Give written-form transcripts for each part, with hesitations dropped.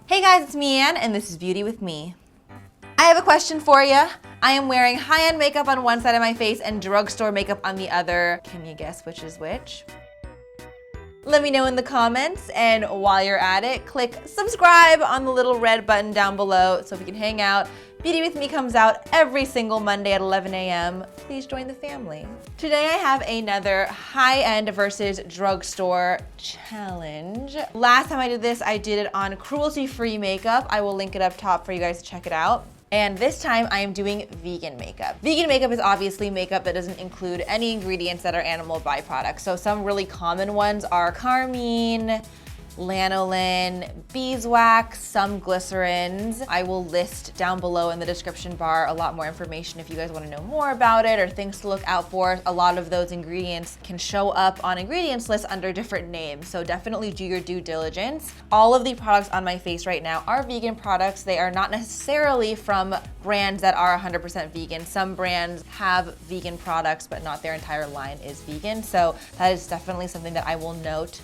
Hey guys, it's me, Ann, and this is Beauty with Me. I have a question for you. I am wearing high-end makeup on one side of my face and drugstore makeup on the other. Can you guess which is which? Let me know in the comments, and while you're at it, click subscribe on the little red button down below so we can hang out. Beauty with Me comes out every single Monday at 11 a.m. Please join the family. Today I have another high-end versus drugstore challenge. Last time I did this, I did it on cruelty-free makeup. I will link it up top for you guys to check it out. And this time I am doing vegan makeup. Vegan makeup is obviously makeup that doesn't include any ingredients that are animal byproducts. So some really common ones are carmine, lanolin, beeswax, some glycerins. I will list down below in the description bar a lot more information if you guys want to know more about it or things to look out for. A lot of those ingredients can show up on ingredients lists under different names, so definitely do your due diligence. All of the products on my face right now are vegan products. They are not necessarily from brands that are 100% vegan. Some brands have vegan products, but not their entire line is vegan. So that is definitely something that I will note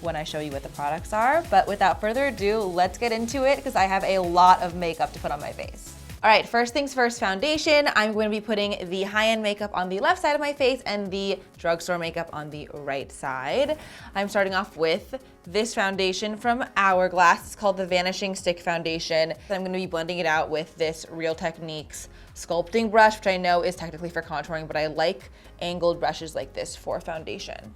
when I show you what the products are. But without further ado, let's get into it because I have a lot of makeup to put on my face. All right, first things first, foundation. I'm going to be putting the high-end makeup on the left side of my face and the drugstore makeup on the right side. I'm starting off with this foundation from Hourglass. It's called the Vanishing Stick Foundation. I'm going to be blending it out with this Real Techniques sculpting brush, which I know is technically for contouring, but I like angled brushes like this for foundation.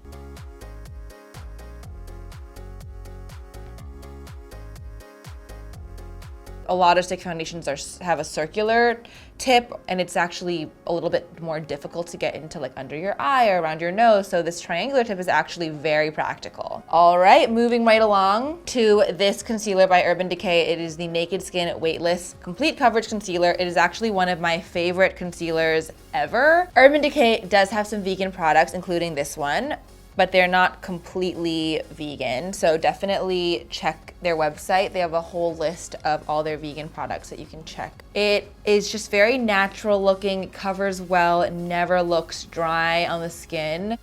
A lot of stick foundations have a circular tip, and it's actually a little bit more difficult to get into like under your eye or around your nose. So this triangular tip is actually very practical. All right, moving right along to this concealer by Urban Decay. It is the Naked Skin Weightless Complete Coverage Concealer. It is actually one of my favorite concealers ever. Urban Decay does have some vegan products, including this one, but they're not completely vegan. So definitely check their website. They have a whole list of all their vegan products that you can check. It is just very natural looking, it covers well, it never looks dry on the skin.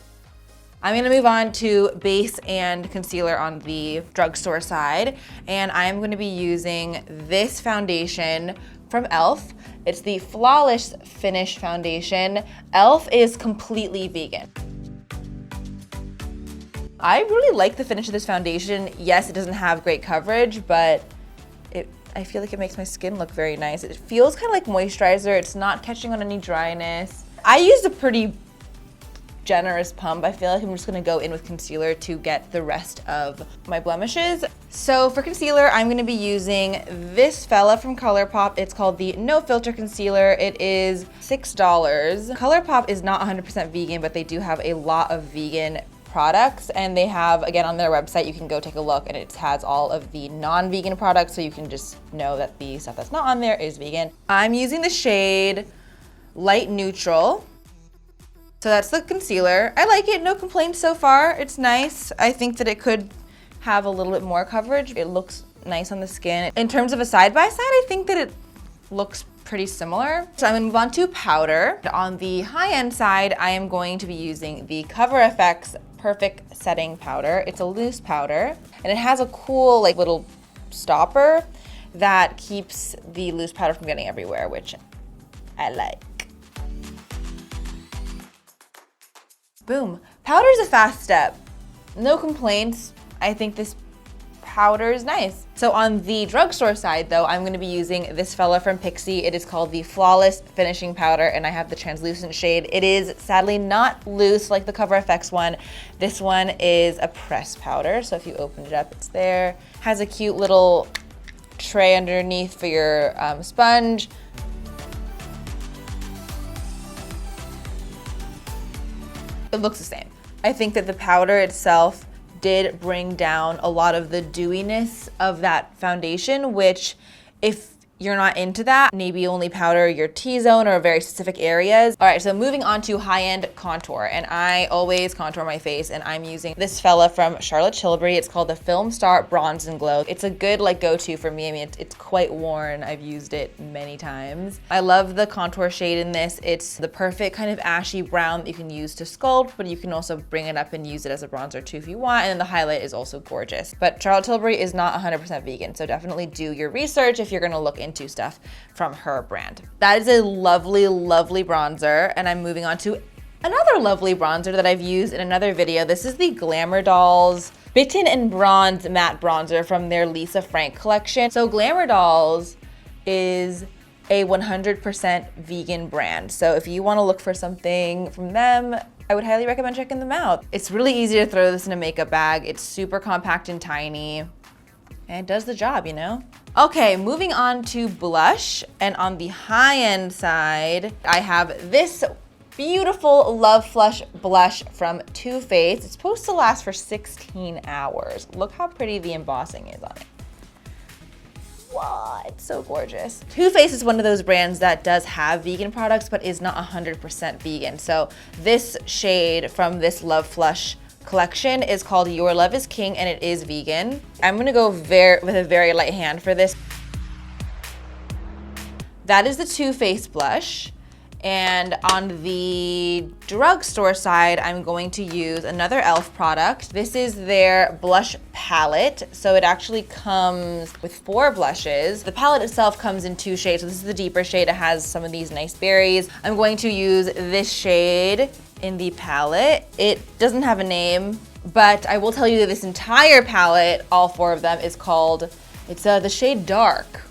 I'm gonna move on to base and concealer on the drugstore side, and I'm gonna be using this foundation from E.L.F. It's the Flawless Finish Foundation. E.L.F. is completely vegan. I really like the finish of this foundation. Yes, it doesn't have great coverage, but I feel like it makes my skin look very nice. It feels kind of like moisturizer. It's not catching on any dryness. I used a pretty generous pump. I feel like I'm just gonna go in with concealer to get the rest of my blemishes. So for concealer, I'm gonna be using this fella from ColourPop. It's called the No Filter Concealer. It is $6. ColourPop is not 100% vegan, but they do have a lot of vegan products, and they have, again, on their website, you can go take a look, and it has all of the non-vegan products, so you can just know that the stuff that's not on there is vegan. I'm using the shade Light Neutral. So that's the concealer. I like it, no complaints so far. It's nice. I think that it could have a little bit more coverage. It looks nice on the skin. In terms of a side-by-side, I think that it looks pretty similar. So I'm gonna move on to powder. On the high-end side, I am going to be using the Cover FX Perfect Setting Powder. It's a loose powder, and it has a cool like little stopper that keeps the loose powder from getting everywhere, which I like. Boom. Powder is a fast step. No complaints. I think this powder is nice. So on the drugstore side though, I'm gonna be using this fella from PIXI. It is called the Flawless Finishing Powder, and I have the translucent shade. It is sadly not loose like the Cover FX one. This one is a pressed powder, so if you open it up, it's there. Has a cute little tray underneath for your sponge. It looks the same. I think that the powder itself did bring down a lot of the dewiness of that foundation, which if you're not into that, maybe only powder your T-zone or very specific areas. All right, so moving on to high-end contour, and I always contour my face, and I'm using this fella from Charlotte Tilbury. It's called the FILMSTAR Bronze and Glow. It's a good like go-to for me. I mean, it's quite worn. I've used it many times. I love the contour shade in this. It's the perfect kind of ashy brown that you can use to sculpt, but you can also bring it up and use it as a bronzer too if you want, and then the highlight is also gorgeous. But Charlotte Tilbury is not 100% vegan, so definitely do your research if you're gonna look into stuff from her brand. That is a lovely, lovely bronzer, and I'm moving on to another lovely bronzer that I've used in another video. This is the Glamour Dolls Bitten and Bronze Matte Bronzer from their Lisa Frank collection. So Glamour Dolls is a 100% vegan brand. So if you wanna look for something from them, I would highly recommend checking them out. It's really easy to throw this in a makeup bag. It's super compact and tiny, and it does the job, you know? Okay, moving on to blush, and on the high-end side, I have this beautiful Love Flush blush from Too Faced. It's supposed to last for 16 hours. Look how pretty the embossing is on it. Wow, it's so gorgeous. Too Faced is one of those brands that does have vegan products, but is not 100% vegan. So this shade from this Love Flush collection is called Your Love is King, and it is vegan. I'm gonna go with a very light hand for this. That is the Too Faced blush. And on the drugstore side, I'm going to use another E.L.F product. This is their blush palette. So it actually comes with 4 blushes. The palette itself comes in 2 shades. So this is the deeper shade. It has some of these nice berries. I'm going to use this shade in the palette. It doesn't have a name, but I will tell you that this entire palette, all 4 of them, is called, it's the shade Dark.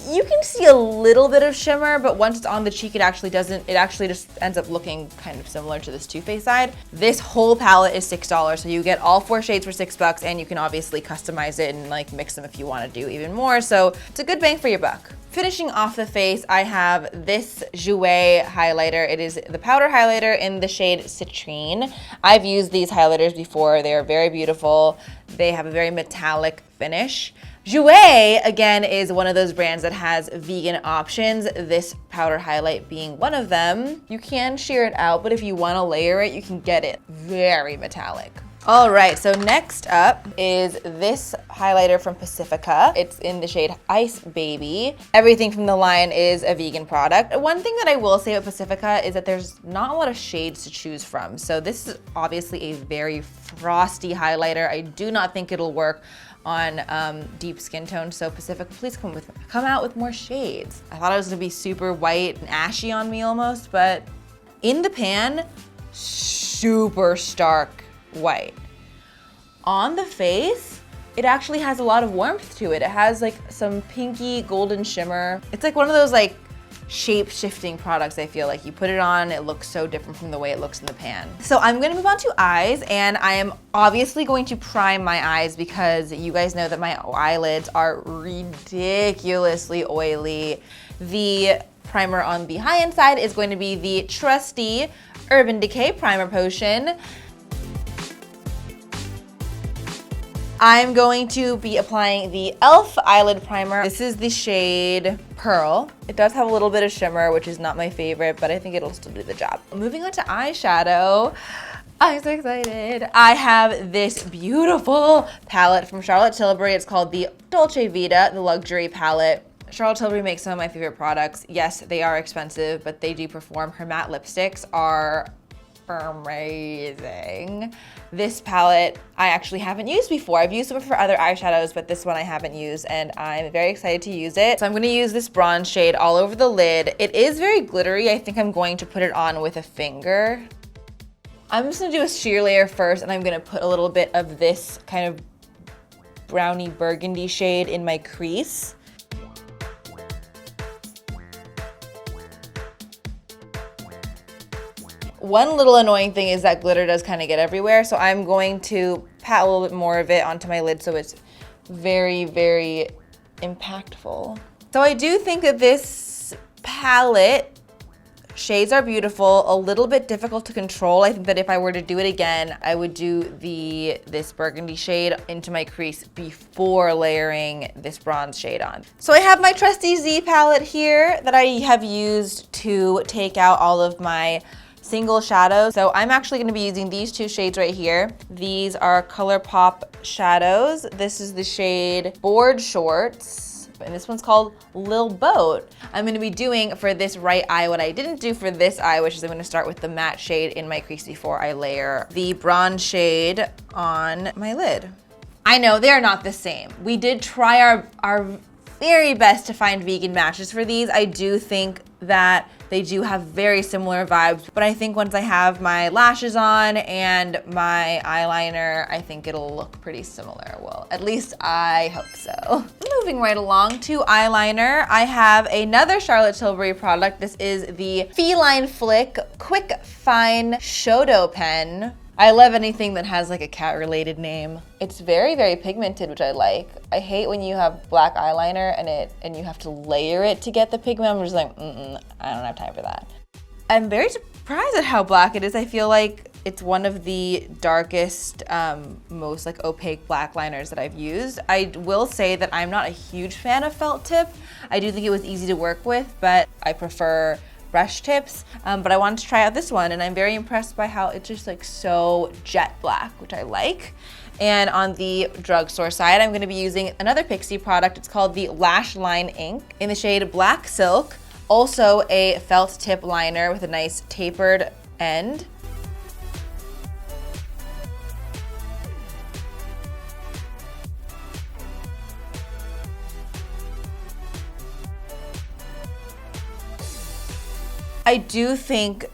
You can see a little bit of shimmer, but once it's on the cheek, it actually just ends up looking kind of similar to this Too Faced side. This whole palette is $6, so you get all 4 shades for $6, and you can obviously customize it and like mix them if you want to do even more, so it's a good bang for your buck. Finishing off the face, I have this JOUER highlighter. It is the powder highlighter in the shade Citrine. I've used these highlighters before. They are very beautiful. They have a very metallic finish. JOUER, again, is one of those brands that has vegan options, this powder highlight being one of them. You can sheer it out, but if you want to layer it, you can get it very metallic. All right, so next up is this highlighter from PACIFICA. It's in the shade Ice Baby. Everything from the line is a vegan product. One thing that I will say about PACIFICA is that there's not a lot of shades to choose from. So this is obviously a very frosty highlighter. I do not think it'll work on deep skin tone, so PACIFICA, please come out with more shades. I thought it was gonna be super white and ashy on me almost, but in the pan, super stark white. On the face, it actually has a lot of warmth to it. It has like some pinky golden shimmer. It's like one of those like shape-shifting products. I feel like you put it on, it looks so different from the way it looks in the pan. So I'm gonna move on to eyes, and I am obviously going to prime my eyes because you guys know that my eyelids are ridiculously oily. The primer on the high-end side is going to be the trusty Urban Decay Primer Potion. I'm going to be applying the E.L.F eyelid primer. This is the shade Pearl. It does have a little bit of shimmer, which is not my favorite, but I think it'll still do the job. Moving on to eyeshadow. I'm so excited. I have this beautiful palette from Charlotte Tilbury. It's called the Dolce Vita, the luxury palette. Charlotte Tilbury makes some of my favorite products. Yes, they are expensive, but they do perform. Her matte lipsticks are amazing. This palette I actually haven't used before. I've used it for other eyeshadows, but this one I haven't used, and I'm very excited to use it. So I'm gonna use this bronze shade all over the lid. It is very glittery. I think I'm going to put it on with a finger. I'm just gonna do a sheer layer first, and I'm gonna put a little bit of this kind of brownie burgundy shade in my crease. One little annoying thing is that glitter does kind of get everywhere, so I'm going to pat a little bit more of it onto my lid so it's very, very impactful. So I do think that this palette Shades are beautiful, a little bit difficult to control. I think that if I were to do it again, I would do this burgundy shade into my crease before layering this bronze shade on. So I have my trusty Z palette here that I have used to take out all of my single shadows. So I'm actually going to be using these two shades right here. These are ColourPop shadows. This is the shade Board Shorts, and this one's called Lil Boat. I'm going to be doing for this right eye what I didn't do for this eye, which is I'm going to start with the matte shade in my crease before I layer the bronze shade on my lid. I know they're not the same. We did try our very best to find vegan matches for these. I do think that they do have very similar vibes, but I think once I have my lashes on and my eyeliner, I think it'll look pretty similar. Well, at least I hope so. Moving right along to eyeliner, I have another Charlotte Tilbury product. This is the Feline Flick Quick Fine Shodo Pen. I love anything that has like a cat related name. It's very, very pigmented, which I like. I hate when you have black eyeliner and you have to layer it to get the pigment. I'm just like, I don't have time for that. I'm very surprised at how black it is. I feel like it's one of the darkest, most like opaque black liners that I've used. I will say that I'm not a huge fan of felt tip. I do think it was easy to work with, but I prefer brush tips, but I wanted to try out this one, and I'm very impressed by how it's just like so jet black, which I like. And on the drugstore side, I'm going to be using another PIXI product. It's called the Lash Line Ink in the shade Black Silk, also a felt tip liner with a nice tapered end. I do think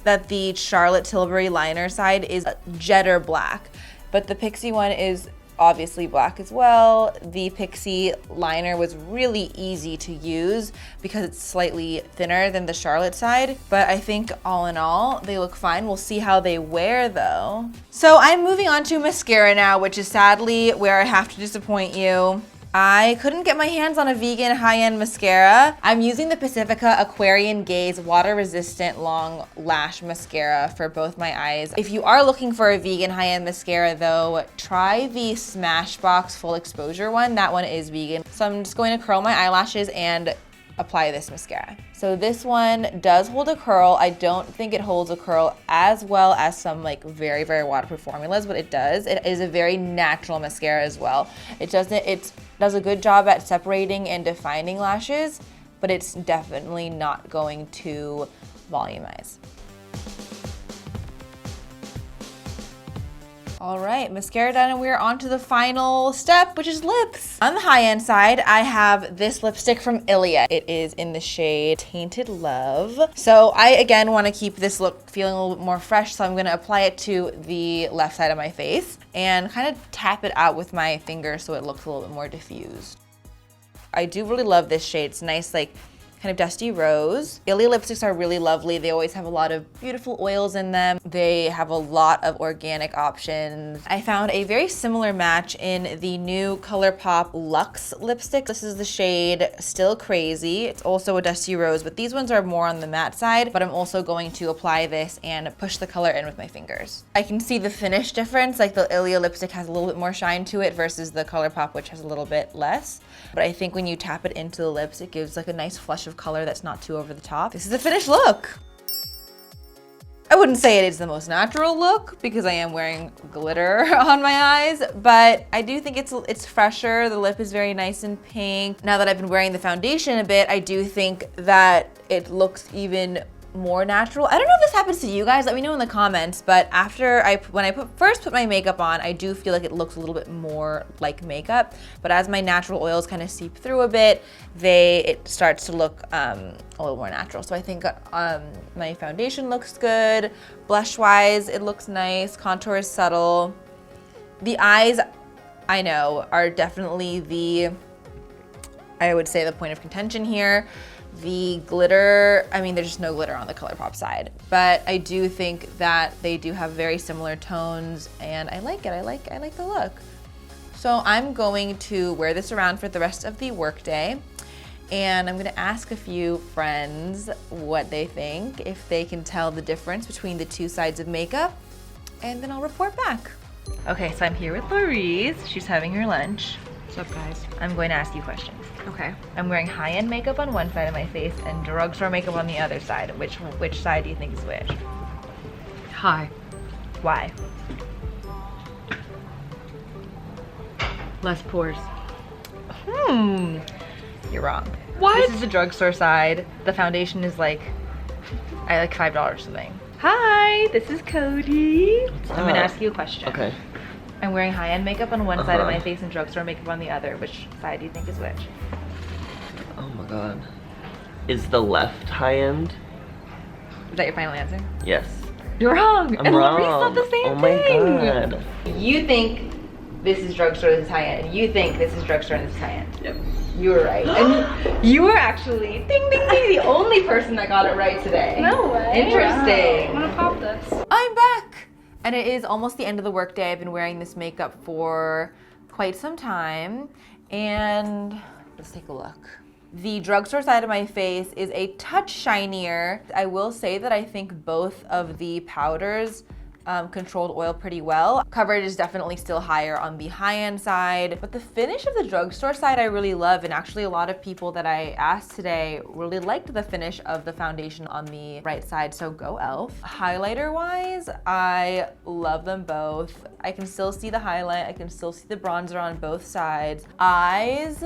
that the Charlotte Tilbury liner side is jetter black, but the PIXI one is obviously black as well. The PIXI liner was really easy to use because it's slightly thinner than the Charlotte side, but I think all in all, they look fine. We'll see how they wear though. So I'm moving on to mascara now, which is sadly where I have to disappoint you. I couldn't get my hands on a vegan high-end mascara. I'm using the Pacifica Aquarian Gaze Water Resistant Long Lash Mascara for both my eyes. If you are looking for a vegan high-end mascara though, try the Smashbox Full Exposure one. That one is vegan. So I'm just going to curl my eyelashes and apply this mascara. So this one does hold a curl. I don't think it holds a curl as well as some like very, very waterproof formulas, but it does. It is a very natural mascara as well. It does a good job at separating and defining lashes, but it's definitely not going to volumize. All right, mascara done, and we're on to the final step, which is lips. On the high-end side, I have this lipstick from ILIA. It is in the shade Tainted Love. So I, again, want to keep this look feeling a little bit more fresh, so I'm gonna apply it to the left side of my face and kind of tap it out with my finger so it looks a little bit more diffused. I do really love this shade. It's nice, like, kind of dusty rose. ILIA lipsticks are really lovely. They always have a lot of beautiful oils in them. They have a lot of organic options. I found a very similar match in the new ColourPop Luxe lipstick. This is the shade Still Crazy. It's also a dusty rose, but these ones are more on the matte side, but I'm also going to apply this and push the color in with my fingers. I can see the finish difference, like the ILIA lipstick has a little bit more shine to it versus the ColourPop, which has a little bit less. But I think when you tap it into the lips, it gives like a nice flush of color that's not too over the top. This is the finished look. I wouldn't say it is the most natural look because I am wearing glitter on my eyes, but I do think it's fresher. The lip is very nice and pink. Now that I've been wearing the foundation a bit, I do think that it looks even more natural. I don't know if this happens to you guys, let me know in the comments, but when I first put my makeup on, I do feel like it looks a little bit more like makeup, but as my natural oils kind of seep through a bit, it starts to look a little more natural. So I think my foundation looks good. Blush wise, it looks nice. Contour is subtle. The eyes, I know, are definitely I would say the point of contention here. The glitter, I mean, there's just no glitter on the ColourPop side, but I do think that they do have very similar tones, and I like it. I like the look. So I'm going to wear this around for the rest of the workday, And I'm gonna ask a few friends what they think, if they can tell the difference between the two sides of makeup, and then I'll report back. Okay, so I'm here with Louise. She's having her lunch. What's up, guys? I'm going to ask you questions. Okay. I'm wearing high-end makeup on one side of my face and drugstore makeup on the other side. Which side do you think is which? Hi. Why? Less pores. You're wrong. What? This is the drugstore side. The foundation is like $5 or something. Hi, this is Cody. I'm gonna ask you a question. Okay. I'm wearing high-end makeup on one side of my face and drugstore makeup on the other. Which side do you think is which? Oh my god. Is the left high end? Is that your final answer? Yes. You're wrong. I'm and wrong. Louise thought the same Oh my thing. god. You think this is drugstore, this is high-end. You think this is drugstore and this is high-end. Yep. You were right. And you were actually, ding, ding, ding, the only person that got it right today. No way. Interesting. Wow. I'm gonna pop this. I'm back. And it is almost the end of the workday. I've been wearing this makeup for quite some time. And let's take a look. The drugstore side of my face is a touch shinier. I will say that I think both of the powders controlled oil pretty well. Coverage is definitely still higher on the high-end side, but the finish of the drugstore side I really love, and actually a lot of people that I asked today really liked the finish of the foundation on the right side, so go E.L.F. Highlighter-wise, I love them both. I can still see the highlight, I can still see the bronzer on both sides. Eyes,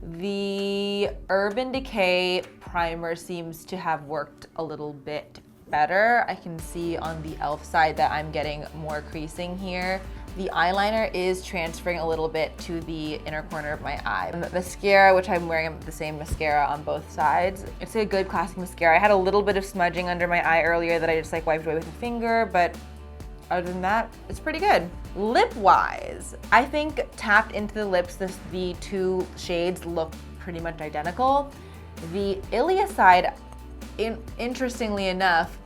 the Urban Decay primer seems to have worked a little bit better. I can see on the E.L.F. side that I'm getting more creasing here. The eyeliner is transferring a little bit to the inner corner of my eye. And the mascara, which I'm wearing the same mascara on both sides. It's a good classic mascara. I had a little bit of smudging under my eye earlier that I just like wiped away with a finger, but other than that, it's pretty good. Lip-wise, I think tapped into the lips, the two shades look pretty much identical. The ILIA side, interestingly enough,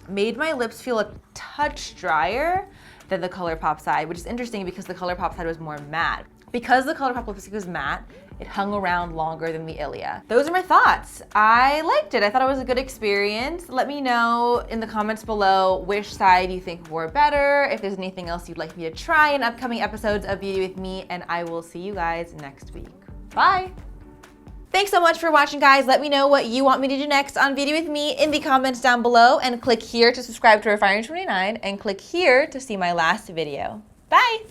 made my lips feel a touch drier than the ColourPop side, which is interesting because the ColourPop side was more matte. Because the ColourPop lipstick was matte, it hung around longer than the ILIA. Those are my thoughts. I liked it. I thought it was a good experience. Let me know in the comments below which side you think wore better, if there's anything else you'd like me to try in upcoming episodes of Beauty With Me, and I will see you guys next week. Bye. Thanks so much for watching, guys. Let me know what you want me to do next on Beauty With Me in the comments down below, and click here to subscribe to Refinery29 and click here to see my last video. Bye.